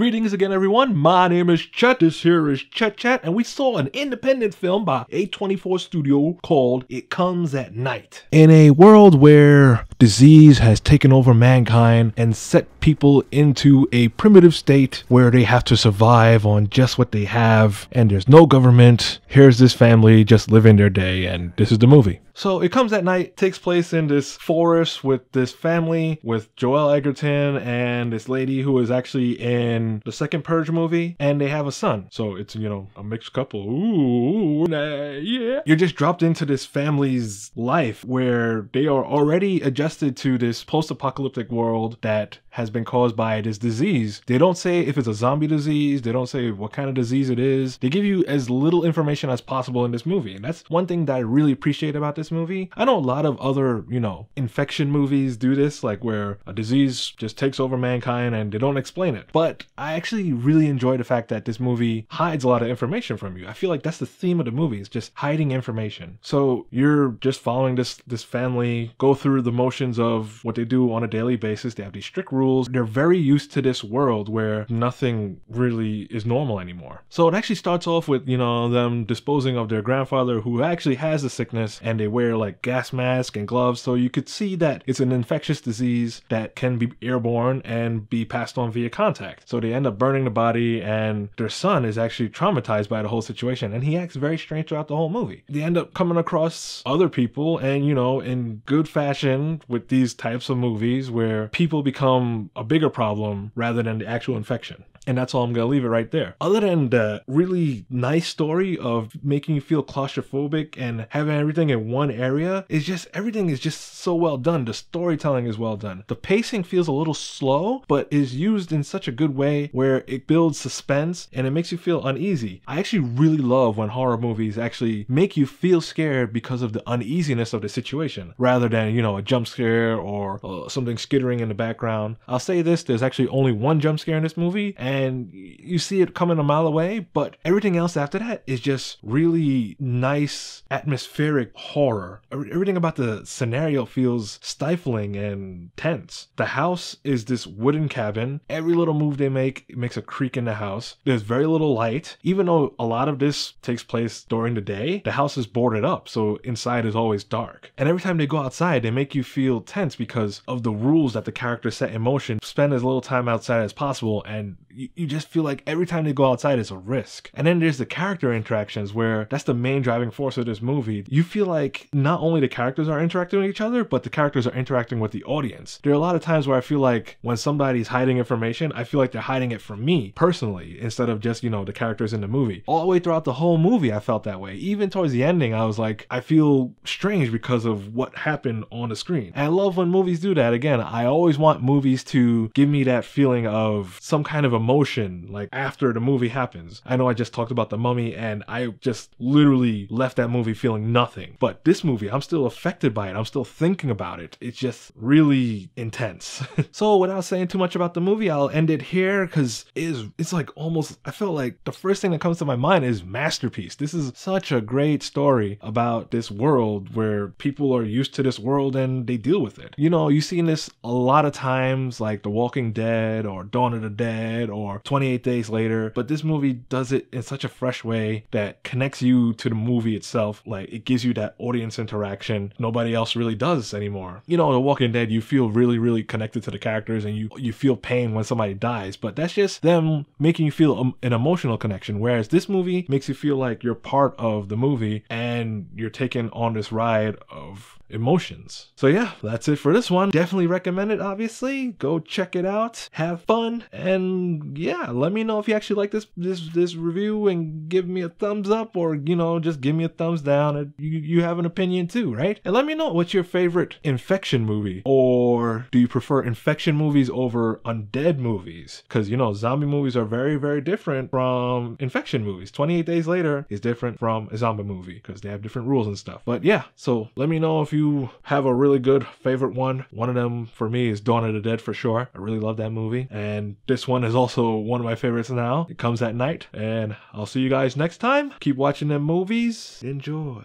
Greetings again, everyone. My name is Chet. This here is ChetChat, and we saw an independent film by A24 Studio called It Comes at Night. In a world where disease has taken over mankind and set people into a primitive state where they have to survive on just what they have, and there's no government, here's this family just living their day, and this is the movie. So It Comes at Night takes place in this forest with this family with Joel Edgerton and this lady who is actually in the second Purge movie, and they have a son. So it's, a mixed couple. Ooh, yeah. You're just dropped into this family's life where they are already adjusted to this post-apocalyptic world that has been caused by this disease. They don't say if it's a zombie disease. They don't say what kind of disease it is. They give you as little information as possible in this movie. And that's one thing that I really appreciate about this movie. I know a lot of other, infection movies do this, like where a disease just takes over mankind and they don't explain it. But I actually really enjoy the fact that this movie hides a lot of information from you. I feel like that's the theme of the movie, is just hiding information. So you're just following this family go through the motions of what they do on a daily basis. They have these strict rules. They're very used to this world where nothing really is normal anymore. So it actually starts off with, them disposing of their grandfather who actually has the sickness, and they wear like gas masks and gloves. So you could see that it's an infectious disease that can be airborne and be passed on via contact. So they end up burning the body, and their son is actually traumatized by the whole situation, and he acts very strange throughout the whole movie. They end up coming across other people, and in good fashion with these types of movies where people become a bigger problem rather than the actual infection. And that's all I'm going to leave it right there. Other than the really nice story of making you feel claustrophobic and having everything in one area, everything is just so well done. The storytelling is well done. The pacing feels a little slow, but is used in such a good way where it builds suspense and it makes you feel uneasy. I actually really love when horror movies actually make you feel scared because of the uneasiness of the situation, rather than, a jump scare or something skittering in the background. I'll say this, there's actually only one jump scare in this movie, and you see it coming a mile away, but everything else after that is just really nice atmospheric horror. Everything about the scenario feels stifling and tense. The house is this wooden cabin. Every little move they make, it makes a creak in the house. There's very little light. Even though a lot of this takes place during the day, the house is boarded up, so inside is always dark. And every time they go outside, they make you feel tense because of the rules that the characters set in motion. Spend as little time outside as possible, and you just feel like every time they go outside is a risk. And then there's the character interactions, where that's the main driving force of this movie. You feel like not only the characters are interacting with each other, but the characters are interacting with the audience. There are a lot of times where I feel like when somebody's hiding information, I feel like they're hiding it from me personally, instead of just, the characters in the movie. All the way throughout the whole movie, I felt that way. Even towards the ending, I was like, I feel strange because of what happened on the screen. And I love when movies do that. Again, I always want movies to give me that feeling of some kind of emotion, like after the movie happens. I know I just talked about The Mummy, and I just literally left that movie feeling nothing. But this movie, I'm still affected by it. I'm still thinking about it. It's just really intense. So without saying too much about the movie, I'll end it here, because it's like almost, I felt like the first thing that comes to my mind is masterpiece. This is such a great story about this world where people are used to this world and they deal with it. You've seen this a lot of times, like The Walking Dead or Dawn of the Dead or 28 Days Later, but this movie does it in such a fresh way that connects you to the movie itself. Like, it gives you that audience interaction nobody else really does anymore. The Walking Dead, you feel really, really connected to the characters, and you feel pain when somebody dies, but that's just them making you feel an emotional connection, whereas this movie makes you feel like you're part of the movie and you're taken on this ride of emotions. So yeah, that's it for this one. Definitely recommend it, obviously. Go check it out, have fun, and yeah, let me know if you actually like this review, and give me a thumbs up, or just give me a thumbs down. You have an opinion too, right? And let me know what's your favorite infection movie, or do you prefer infection movies over undead movies? Because zombie movies are very, very different from infection movies. 28 Days Later is different from a zombie movie because they have different rules and stuff. But yeah, so let me know if you have a really good favorite one. One of them for me is Dawn of the Dead for sure. I really love that movie, and this one is also one of my favorites now. It Comes at Night, and I'll see you guys next time. Keep watching them movies. Enjoy.